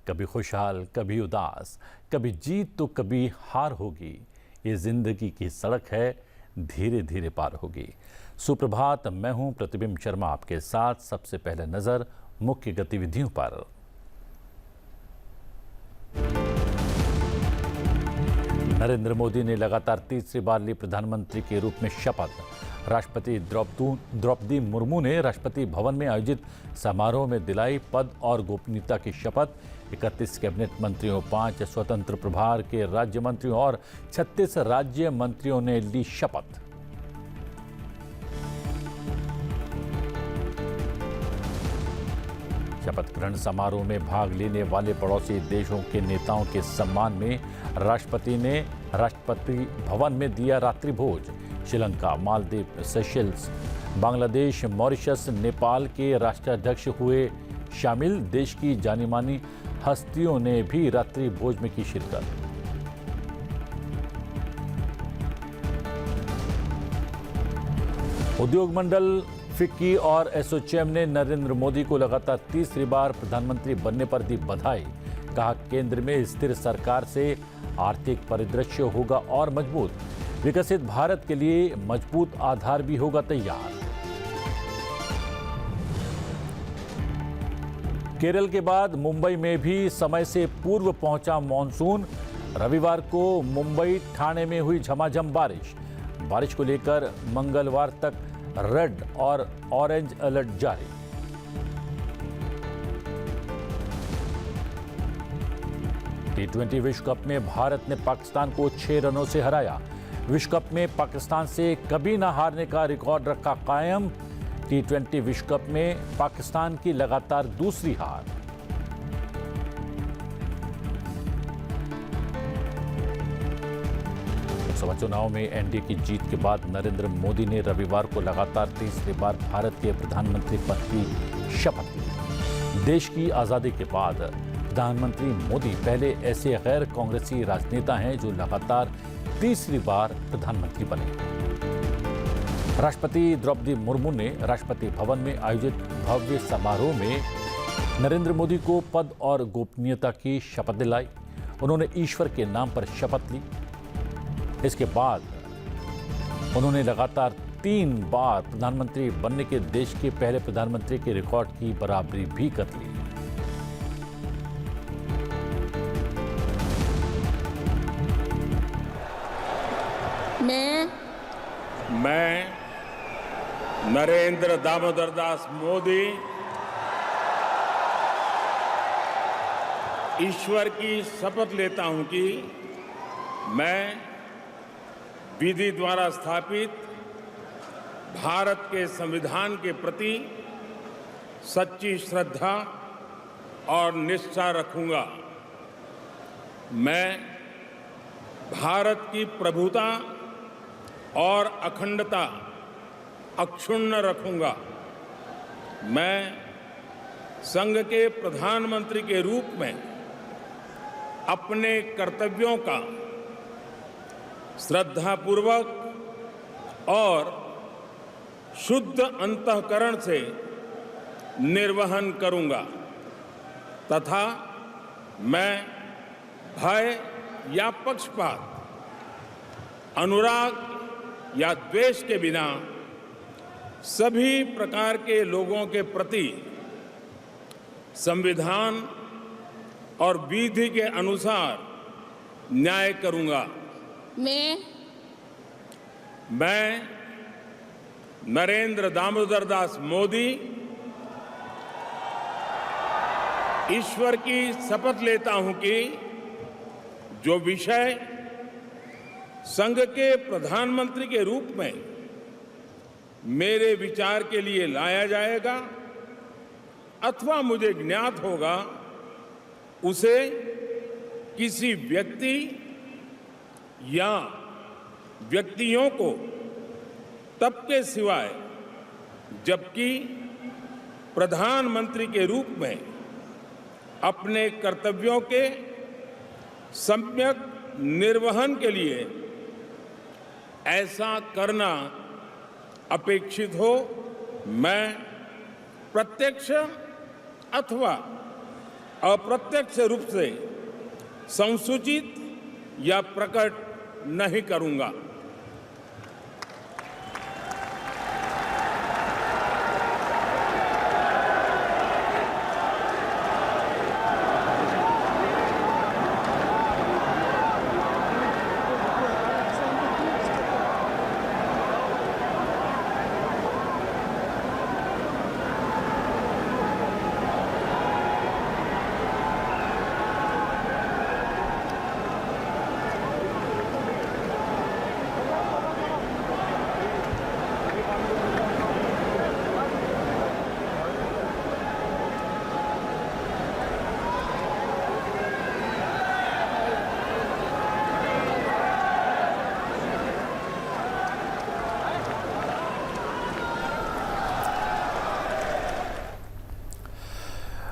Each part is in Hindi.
कभी खुशहाल, कभी उदास, कभी जीत तो कभी हार होगी। ये जिंदगी की सड़क है, धीरे धीरे पार होगी। सुप्रभात, मैं हूं प्रतिबिंब शर्मा आपके साथ। सबसे पहले नजर मुख्य गतिविधियों पर। नरेंद्र मोदी ने लगातार तीसरी बार ली प्रधानमंत्री के रूप में शपथ। राष्ट्रपति द्रौपदी मुर्मू ने राष्ट्रपति भवन में आयोजित समारोह में दिलाई पद और गोपनीयता की शपथ। 31 कैबिनेट मंत्रियों, 5 स्वतंत्र प्रभार के राज्य मंत्रियों और 36 राज्य मंत्रियों ने ली शपथ। शपथ ग्रहण समारोह में भाग लेने वाले पड़ोसी देशों के नेताओं के सम्मान में राष्ट्रपति ने राष्ट्रपति भवन में दिया रात्रि भोज। श्रीलंका, मालदीव, सेशेल्स, बांग्लादेश, मॉरिशस, नेपाल के राष्ट्राध्यक्ष हुए शामिल। देश की जानी मानी हस्तियों ने भी रात्रि भोज में की शिरकत। उद्योग मंडल, फिक्की और एसोचैम ने नरेंद्र मोदी को लगातार तीसरी बार प्रधानमंत्री बनने पर दी बधाई। कहा, केंद्र में स्थिर सरकार से आर्थिक परिदृश्य होगा और मजबूत। विकसित भारत के लिए मजबूत आधार भी होगा तैयार। केरल के बाद मुंबई में भी समय से पूर्व पहुंचा मॉनसून। रविवार को मुंबई, ठाणे में हुई झमाझम बारिश। बारिश को लेकर मंगलवार तक रेड और ऑरेंज अलर्ट जारी। T20 विश्व कप में भारत ने पाकिस्तान को 6 रनों से हराया। विश्व कप में पाकिस्तान से कभी न हारने का रिकॉर्ड रखा कायम। T20 विश्व कप में पाकिस्तान की लगातार दूसरी हार। लोकसभा चुनाव में एनडीए की जीत के बाद नरेंद्र मोदी ने रविवार को लगातार तीसरी बार भारत के प्रधानमंत्री पद की शपथ ली। देश की आजादी के बाद प्रधानमंत्री मोदी पहले ऐसे गैर कांग्रेसी राजनेता हैं जो लगातार तीसरी बार प्रधानमंत्री बने। राष्ट्रपति द्रौपदी मुर्मू ने राष्ट्रपति भवन में आयोजित भव्य समारोह में नरेंद्र मोदी को पद और गोपनीयता की शपथ दिलाई। उन्होंने ईश्वर के नाम पर शपथ ली। इसके बाद उन्होंने लगातार 3 बार प्रधानमंत्री बनने के देश के पहले प्रधानमंत्री के रिकॉर्ड की बराबरी भी कर ली। मैं नरेंद्र दामोदर दास मोदी ईश्वर की शपथ लेता हूं कि मैं विधि द्वारा स्थापित भारत के संविधान के प्रति सच्ची श्रद्धा और निष्ठा रखूंगा। मैं भारत की प्रभुता और अखंडता अक्षुण्ण रखूंगा। मैं संघ के प्रधानमंत्री के रूप में अपने कर्तव्यों का श्रद्धापूर्वक और शुद्ध अंतःकरण से निर्वहन करूंगा तथा मैं भय या पक्षपात, अनुराग या द्वेष के बिना सभी प्रकार के लोगों के प्रति संविधान और विधि के अनुसार न्याय करूंगा। मैं नरेंद्र दामोदर दास मोदी ईश्वर की शपथ लेता हूं कि जो विषय संघ के प्रधानमंत्री के रूप में मेरे विचार के लिए लाया जाएगा अथवा मुझे ज्ञात होगा, उसे किसी व्यक्ति या व्यक्तियों को तब के सिवाय जबकि प्रधानमंत्री के रूप में अपने कर्तव्यों के सम्यक निर्वहन के लिए ऐसा करना अपेक्षित हो, मैं प्रत्यक्ष अथवा अप्रत्यक्ष रूप से संसूचित या प्रकट नहीं करूंगा।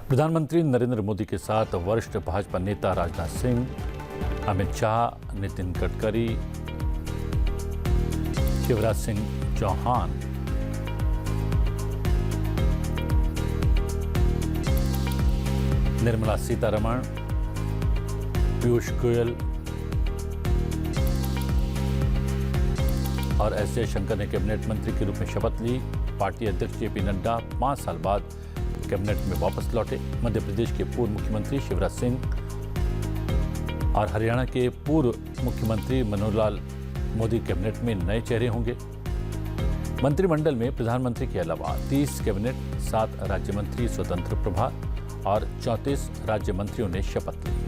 प्रधानमंत्री नरेंद्र मोदी के साथ वरिष्ठ भाजपा नेता राजनाथ सिंह, अमित शाह, नितिन गडकरी, शिवराज सिंह चौहान, निर्मला सीतारमण, पीयूष गोयल और एस जयशंकर ने कैबिनेट मंत्री के रूप में शपथ ली। पार्टी अध्यक्ष जेपी नड्डा 5 साल बाद कैबिनेट में वापस लौटे। मध्य प्रदेश के पूर्व मुख्यमंत्री शिवराज सिंह और हरियाणा के पूर्व मुख्यमंत्री मनोहर लाल मोदी कैबिनेट में नए चेहरे होंगे। मंत्रिमंडल में प्रधानमंत्री के अलावा 30 कैबिनेट, 7 राज्य मंत्री स्वतंत्र प्रभार और 34 राज्य मंत्रियों ने शपथ ली।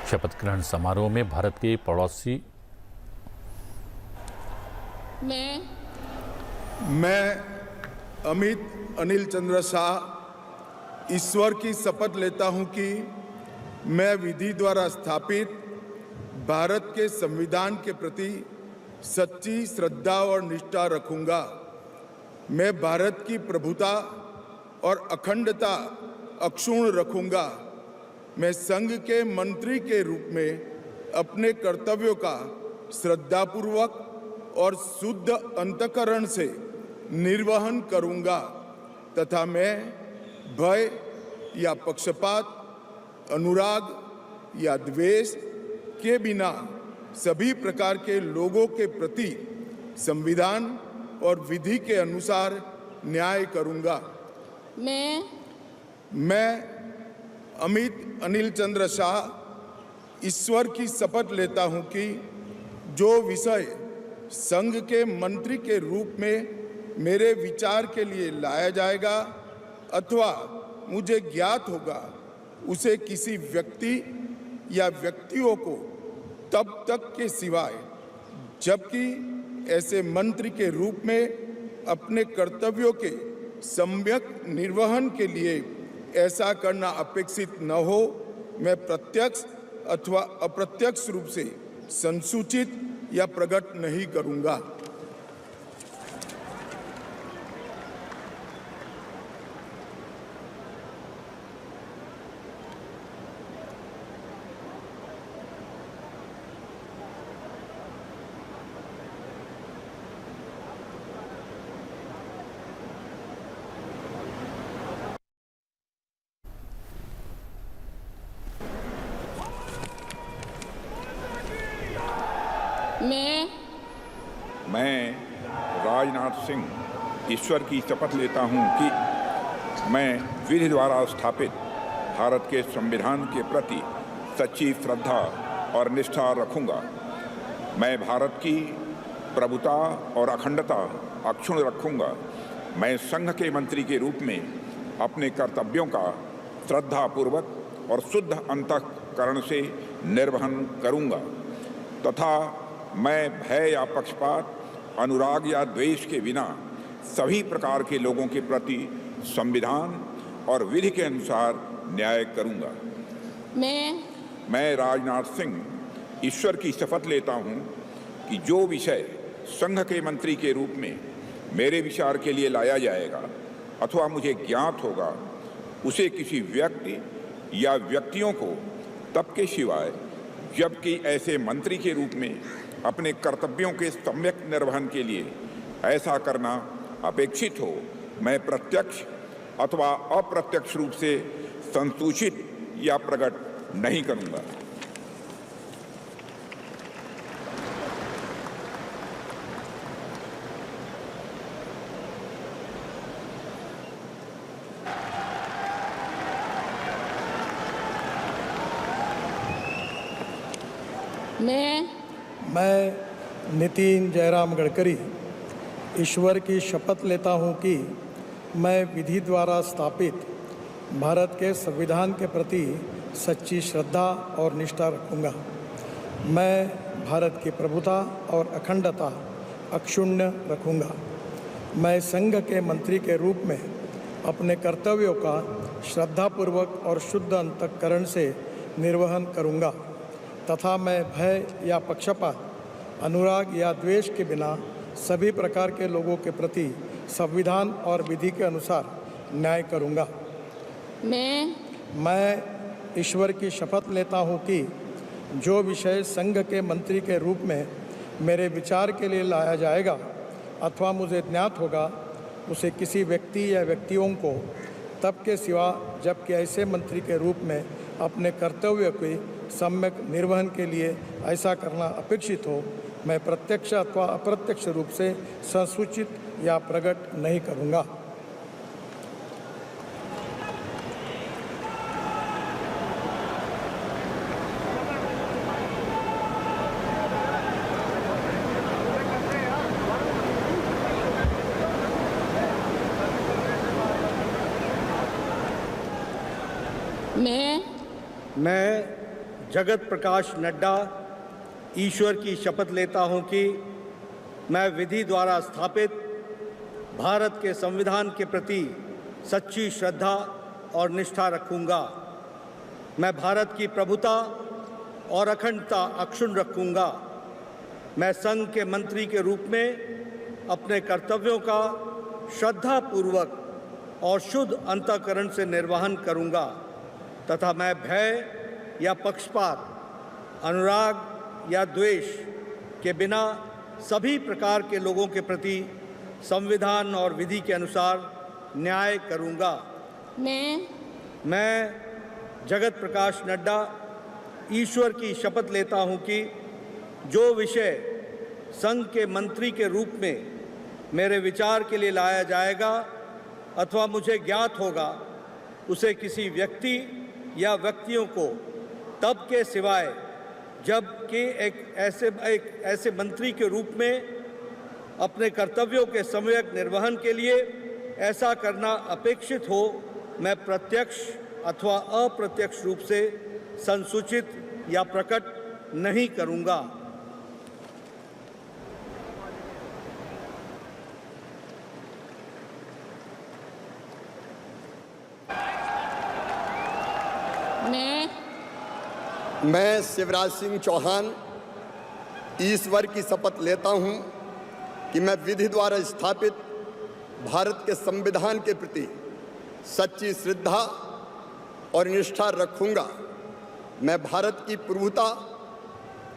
शपथ ग्रहण समारोह में भारत के पड़ोसी मैं अमित अनिल चंद्र शाह ईश्वर की शपथ लेता हूं कि मैं विधि द्वारा स्थापित भारत के संविधान के प्रति सच्ची श्रद्धा और निष्ठा रखूंगा। मैं भारत की प्रभुता और अखंडता अक्षुण्ण रखूंगा। मैं संघ के मंत्री के रूप में अपने कर्तव्यों का श्रद्धापूर्वक और शुद्ध अंतःकरण से निर्वहन करूंगा तथा मैं भय या पक्षपात, अनुराग या द्वेष के बिना सभी प्रकार के लोगों के प्रति संविधान और विधि के अनुसार न्याय करूंगा। मैं अमित अनिल चंद्र शाह ईश्वर की शपथ लेता हूं कि जो विषय संघ के मंत्री के रूप में मेरे विचार के लिए लाया जाएगा अथवा मुझे ज्ञात होगा, उसे किसी व्यक्ति या व्यक्तियों को तब तक के सिवाय जबकि ऐसे मंत्री के रूप में अपने कर्तव्यों के सम्यक निर्वहन के लिए ऐसा करना अपेक्षित न हो, मैं प्रत्यक्ष अथवा अप्रत्यक्ष रूप से संसूचित या प्रकट नहीं करूंगा। मैं राजनाथ सिंह ईश्वर की शपथ लेता हूं कि मैं विधि द्वारा स्थापित भारत के संविधान के प्रति सच्ची श्रद्धा और निष्ठा रखूंगा। मैं भारत की प्रभुता और अखंडता अक्षुण्ण रखूंगा। मैं संघ के मंत्री के रूप में अपने कर्तव्यों का श्रद्धापूर्वक और शुद्ध अंतःकरण से निर्वहन करूंगा तथा मैं भय या पक्षपात, अनुराग या द्वेष के बिना सभी प्रकार के लोगों के प्रति संविधान और विधि के अनुसार न्याय करूंगा। मैं राजनाथ सिंह ईश्वर की शपथ लेता हूं कि जो विषय संघ के मंत्री के रूप में मेरे विचार के लिए लाया जाएगा अथवा मुझे ज्ञात होगा उसे किसी व्यक्ति या व्यक्तियों को तब के सिवाय जबकि ऐसे मंत्री के रूप में अपने कर्तव्यों के सम्यक निर्वहन के लिए ऐसा करना अपेक्षित हो मैं प्रत्यक्ष अथवा अप्रत्यक्ष रूप से संसूचित या प्रकट नहीं करूंगा। मैं नितिन जयराम गडकरी ईश्वर की शपथ लेता हूं कि मैं विधि द्वारा स्थापित भारत के संविधान के प्रति सच्ची श्रद्धा और निष्ठा रखूंगा। मैं भारत की प्रभुता और अखंडता अक्षुण्ण रखूंगा। मैं संघ के मंत्री के रूप में अपने कर्तव्यों का श्रद्धापूर्वक और शुद्ध अंतःकरण से निर्वहन करूंगा तथा मैं भय या पक्षपात, अनुराग या द्वेष के बिना सभी प्रकार के लोगों के प्रति संविधान और विधि के अनुसार न्याय करूंगा। मैं ईश्वर की शपथ लेता हूं कि जो विषय संघ के मंत्री के रूप में मेरे विचार के लिए लाया जाएगा अथवा मुझे ज्ञात होगा उसे किसी व्यक्ति या व्यक्तियों को तब के सिवा जबकि ऐसे मंत्री के रूप में अपने कर्तव्य के सम्यक निर्वहन के लिए ऐसा करना अपेक्षित हो मैं प्रत्यक्ष अथवा अप्रत्यक्ष रूप से संसूचित या प्रकट नहीं करूँगा। मैं जगत प्रकाश नड्डा ईश्वर की शपथ लेता हूं कि मैं विधि द्वारा स्थापित भारत के संविधान के प्रति सच्ची श्रद्धा और निष्ठा रखूंगा। मैं भारत की प्रभुता और अखंडता अक्षुण्ण रखूंगा। मैं संघ के मंत्री के रूप में अपने कर्तव्यों का श्रद्धापूर्वक और शुद्ध अंतःकरण से निर्वहन करूंगा तथा मैं भय या पक्षपात, अनुराग या द्वेष के बिना सभी प्रकार के लोगों के प्रति संविधान और विधि के अनुसार न्याय करूंगा। मैं जगत प्रकाश नड्डा ईश्वर की शपथ लेता हूं कि जो विषय संघ के मंत्री के रूप में मेरे विचार के लिए लाया जाएगा अथवा मुझे ज्ञात होगा उसे किसी व्यक्ति या व्यक्तियों को तब के सिवाय जबकि एक ऐसे मंत्री के रूप में अपने कर्तव्यों के सम्यक निर्वहन के लिए ऐसा करना अपेक्षित हो मैं प्रत्यक्ष अथवा अप्रत्यक्ष रूप से संसूचित या प्रकट नहीं करूंगा। मैं शिवराज सिंह चौहान ईश्वर की शपथ लेता हूं कि मैं विधि द्वारा स्थापित भारत के संविधान के प्रति सच्ची श्रद्धा और निष्ठा रखूंगा। मैं भारत की प्रभुता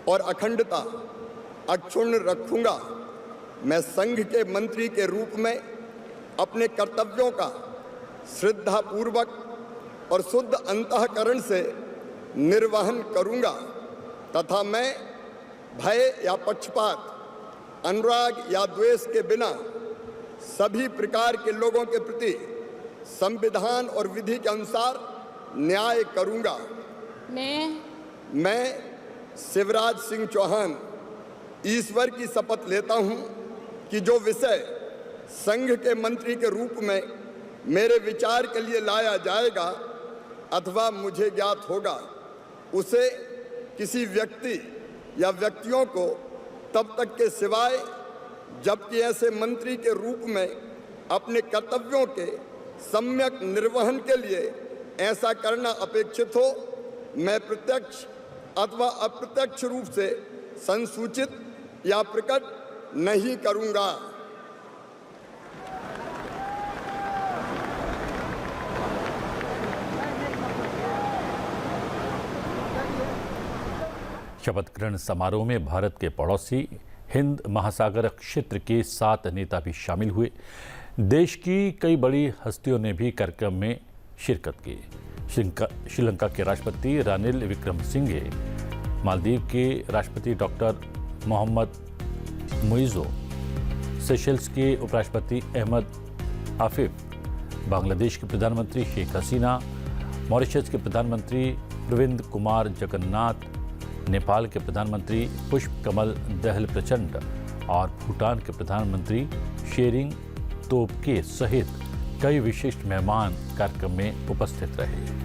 और अखंडता अक्षुण्ण रखूंगा। मैं संघ के मंत्री के रूप में अपने कर्तव्यों का श्रद्धापूर्वक और शुद्ध अंतःकरण से निर्वहन करूंगा तथा मैं भय या पक्षपात, अनुराग या द्वेष के बिना सभी प्रकार के लोगों के प्रति संविधान और विधि के अनुसार न्याय करूंगा। मैं शिवराज सिंह चौहान ईश्वर की शपथ लेता हूं कि जो विषय संघ के मंत्री के रूप में मेरे विचार के लिए लाया जाएगा अथवा मुझे ज्ञात होगा उसे किसी व्यक्ति या व्यक्तियों को तब तक के सिवाय जबकि ऐसे मंत्री के रूप में अपने कर्तव्यों के सम्यक निर्वहन के लिए ऐसा करना अपेक्षित हो मैं प्रत्यक्ष अथवा अप्रत्यक्ष रूप से संसूचित या प्रकट नहीं करूंगा। शपथ ग्रहण समारोह में भारत के पड़ोसी हिंद महासागर क्षेत्र के 7 नेता भी शामिल हुए। देश की कई बड़ी हस्तियों ने भी कार्यक्रम में शिरकत की। श्रीलंका के राष्ट्रपति रानिल विक्रमसिंघे, मालदीव के राष्ट्रपति डॉक्टर मोहम्मद मुइज़ो, सेशल्स के उपराष्ट्रपति अहमद आफिफ, बांग्लादेश के प्रधानमंत्री शेख हसीना, मॉरिशस के प्रधानमंत्री प्रविंद कुमार जगन्नाथ, नेपाल के प्रधानमंत्री पुष्प कमल दहल प्रचंड और भूटान के प्रधानमंत्री शेरिंग तोब्गे सहित कई विशिष्ट मेहमान कार्यक्रम में उपस्थित रहे।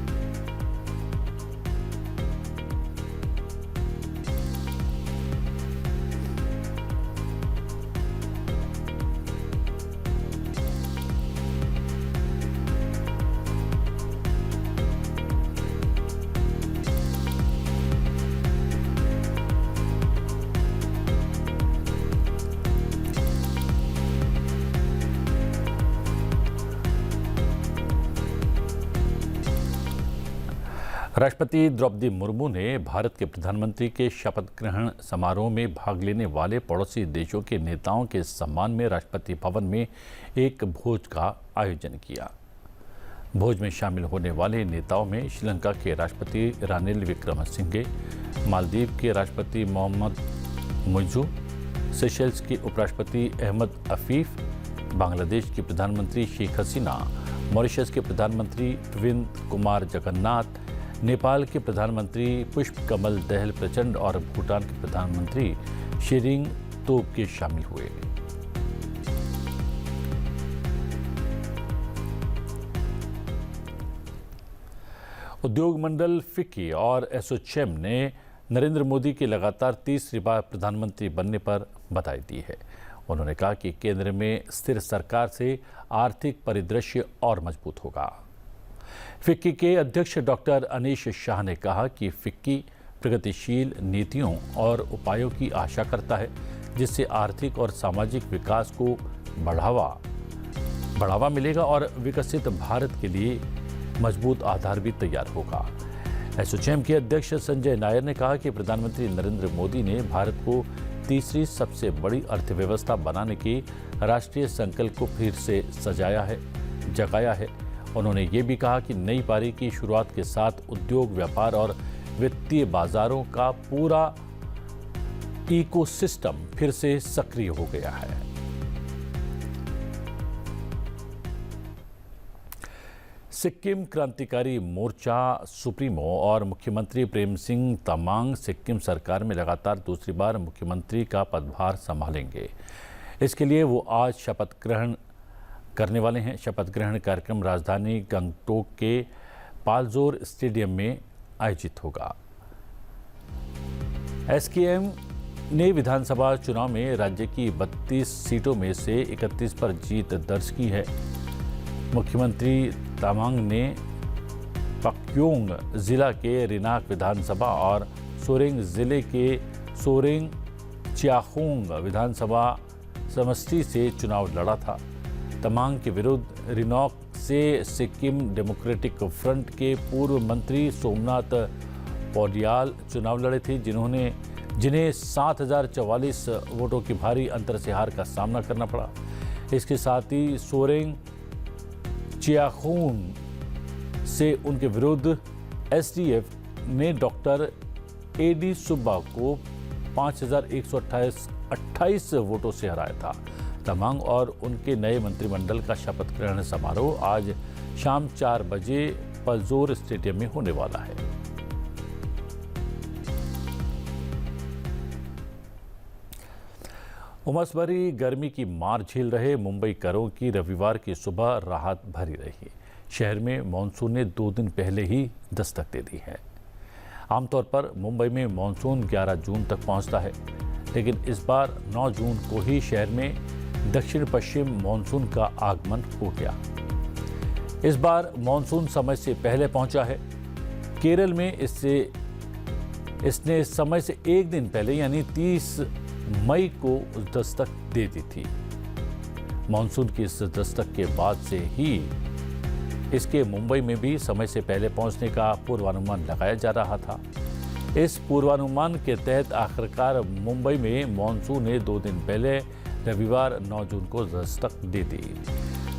राष्ट्रपति द्रौपदी मुर्मू ने भारत के प्रधानमंत्री के शपथ ग्रहण समारोह में भाग लेने वाले पड़ोसी देशों के नेताओं के सम्मान में राष्ट्रपति भवन में एक भोज का आयोजन किया। भोज में शामिल होने वाले नेताओं में श्रीलंका के राष्ट्रपति रानिल विक्रमसिंघे, मालदीव के राष्ट्रपति मोहम्मद मुइज़ो, सेशल्स के उपराष्ट्रपति अहमद आफिफ, बांग्लादेश की प्रधानमंत्री शेख हसीना, मॉरिशस के प्रधानमंत्री प्रविंद कुमार जगन्नाथ, नेपाल के प्रधानमंत्री पुष्प कमल दहल प्रचंड और भूटान के प्रधानमंत्री शेरिंग तोब्गे शामिल हुए। उद्योग मंडल फिक्की और एसोचैम ने नरेंद्र मोदी की लगातार तीसरी बार प्रधानमंत्री बनने पर बधाई दी है। उन्होंने कहा कि केंद्र में स्थिर सरकार से आर्थिक परिदृश्य और मजबूत होगा। फिक्की के अध्यक्ष डॉक्टर अनीश शाह ने कहा कि फिक्की प्रगतिशील नीतियों और उपायों की आशा करता है, जिससे आर्थिक और सामाजिक विकास को बढ़ावा मिलेगा और विकसित भारत के लिए मजबूत आधार भी तैयार होगा। एसोचैम के अध्यक्ष संजय नायर ने कहा कि प्रधानमंत्री नरेंद्र मोदी ने भारत को तीसरी सबसे बड़ी अर्थव्यवस्था बनाने के राष्ट्रीय संकल्प को फिर से जगाया है। उन्होंने ये भी कहा कि नई पारी की शुरुआत के साथ उद्योग, व्यापार और वित्तीय बाजारों का पूरा इकोसिस्टम फिर से सक्रिय हो गया है। सिक्किम क्रांतिकारी मोर्चा सुप्रीमो और मुख्यमंत्री प्रेम सिंह तमांग सिक्किम सरकार में लगातार दूसरी बार मुख्यमंत्री का पदभार संभालेंगे। इसके लिए वो आज शपथ ग्रहण करने वाले हैं। शपथ ग्रहण कार्यक्रम राजधानी गंगटोक के पालजोर स्टेडियम में आयोजित होगा। एसकेएम ने विधानसभा चुनाव में राज्य की 32 सीटों में से 31 पर जीत दर्ज की है। मुख्यमंत्री तमांग ने पक्योंग जिला के रिनाक विधानसभा और सोरेंग जिले के सोरेंग चियाखोंग विधानसभा समष्टि से चुनाव लड़ा था। तमांग के विरुद्ध रिनॉक से सिक्किम डेमोक्रेटिक फ्रंट के पूर्व मंत्री सोमनाथ पौडियाल चुनाव लड़े थे, जिन्हें 7,044 वोटों की भारी अंतर से हार का सामना करना पड़ा। इसके साथ ही सोरेंग चियाखून से उनके विरुद्ध एसडीएफ ने डॉक्टर एडी सुब्बा को 5,128 वोटों से हराया था। तमांग और उनके नए मंत्रिमंडल का शपथ ग्रहण समारोह आज शाम 4 बजे पलजोर स्टेडियम में होने वाला है। उमस भरी गर्मी की मार झेल रहे मुंबईकरों की रविवार की सुबह राहत भरी रही। शहर में मानसून ने 2 दिन पहले ही दस्तक दे दी है। आमतौर पर मुंबई में मानसून 11 जून तक पहुंचता है, लेकिन इस बार 9 जून को ही शहर में दक्षिण पश्चिम मानसून का आगमन हो गया। इस बार मानसून समय से पहले पहुंचा है। केरल में इसने समय से एक दिन पहले यानी 30 मई को दस्तक दे दी थी। मानसून की इस दस्तक के बाद से ही इसके मुंबई में भी समय से पहले पहुंचने का पूर्वानुमान लगाया जा रहा था। इस पूर्वानुमान के तहत आखिरकार मुंबई में मानसून ने 2 दिन पहले रविवार 9 जून को दस्तक दे दी।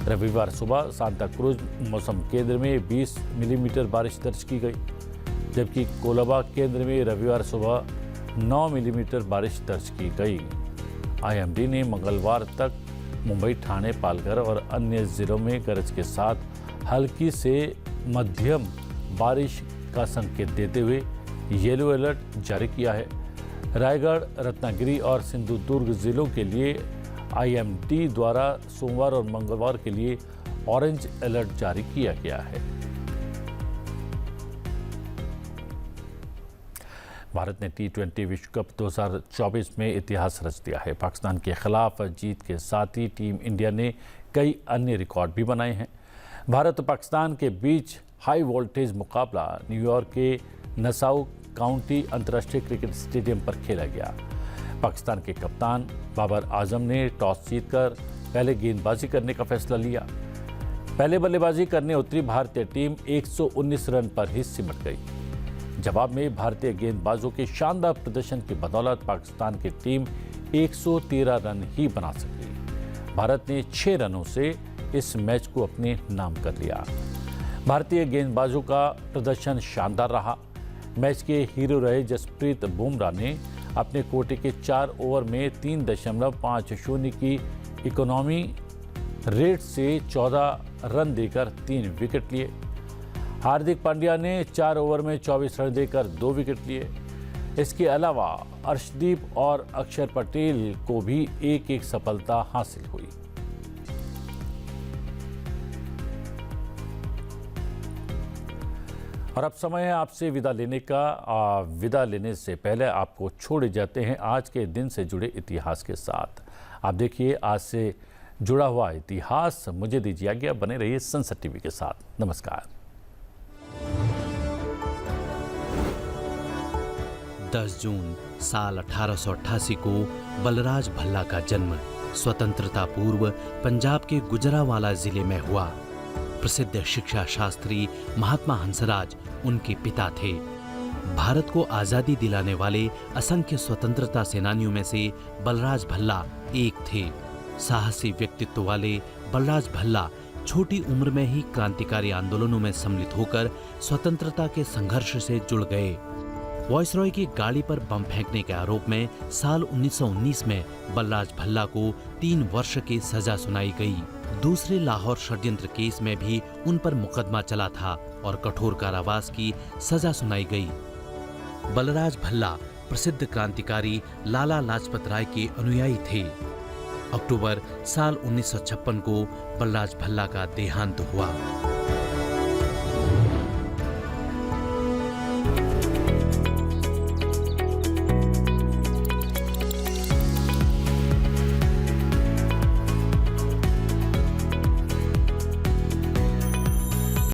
रविवार सुबह सांता क्रूज मौसम केंद्र में 20 मिलीमीटर बारिश दर्ज की गई, जबकि कोलाबा केंद्र में रविवार सुबह 9 मिलीमीटर बारिश दर्ज की गई। आईएमडी ने मंगलवार तक मुंबई, ठाणे, पालघर और अन्य जिलों में गरज के साथ हल्की से मध्यम बारिश का संकेत देते हुए येलो अलर्ट जारी किया है। रायगढ़, रत्नागिरी और सिंधुदुर्ग जिलों के लिए आईएमडी द्वारा सोमवार और मंगलवार के लिए ऑरेंज अलर्ट जारी किया गया है। भारत ने T20 विश्व कप 2024 में इतिहास रच दिया है। पाकिस्तान के खिलाफ जीत के साथ ही टीम इंडिया ने कई अन्य रिकॉर्ड भी बनाए हैं। भारत और पाकिस्तान के बीच हाई वोल्टेज मुकाबला न्यूयॉर्क के नसाउ काउंटी अंतर्राष्ट्रीय क्रिकेट स्टेडियम पर खेला गया। पाकिस्तान के कप्तान बाबर आजम ने टॉस जीतकर पहले गेंदबाजी करने का फैसला लिया। पहले बल्लेबाजी करने उतरी भारतीय टीम 119 रन पर ही सिमट गई। जवाब में भारतीय गेंदबाजों के शानदार प्रदर्शन की बदौलत पाकिस्तान की टीम 113 रन ही बना सकी। भारत ने 6 रनों से इस मैच को अपने नाम कर लिया। भारतीय गेंदबाजों का प्रदर्शन शानदार रहा। मैच के हीरो रहे जसप्रीत बुमराह ने अपने कोटे के 4 ओवर में 3.50 की इकोनॉमी रेट से 14 रन देकर 3 विकेट लिए। हार्दिक पांड्या ने 4 ओवर में 24 रन देकर 2 विकेट लिए। इसके अलावा अर्शदीप और अक्षर पटेल को भी एक सफलता हासिल हुई। और अब समय है आपसे विदा लेने का। विदा लेने से पहले आपको छोड़े जाते हैं आज के दिन से जुड़े इतिहास के साथ। आप देखिए आज से जुड़ा हुआ इतिहास। मुझे दीजिए आज्ञा, बने रहिए संसद टीवी के साथ। नमस्कार। 10 जून साल 1888 को बलराज भल्ला का जन्म स्वतंत्रता पूर्व पंजाब के गुजरांवाला जिले में हुआ। प्रसिद्ध शिक्षा शास्त्री महात्मा हंसराज उनके पिता थे। भारत को आजादी दिलाने वाले असंख्य स्वतंत्रता सेनानियों में से बलराज भल्ला एक थे। साहसी व्यक्तित्व वाले बलराज भल्ला छोटी उम्र में ही क्रांतिकारी आंदोलनों में सम्मिलित होकर स्वतंत्रता के संघर्ष से जुड़ गए। वॉइसरॉय की गाड़ी पर बम फेंकने के आरोप में साल 1919 में बलराज भल्ला को 3 वर्ष की सजा सुनाई गई। दूसरे लाहौर षड्यंत्र केस में भी उन पर मुकदमा चला था और कठोर कारावास की सजा सुनाई गई। बलराज भल्ला प्रसिद्ध क्रांतिकारी लाला लाजपत राय के अनुयायी थे। अक्टूबर साल 1956 को बलराज भल्ला का देहांत हुआ।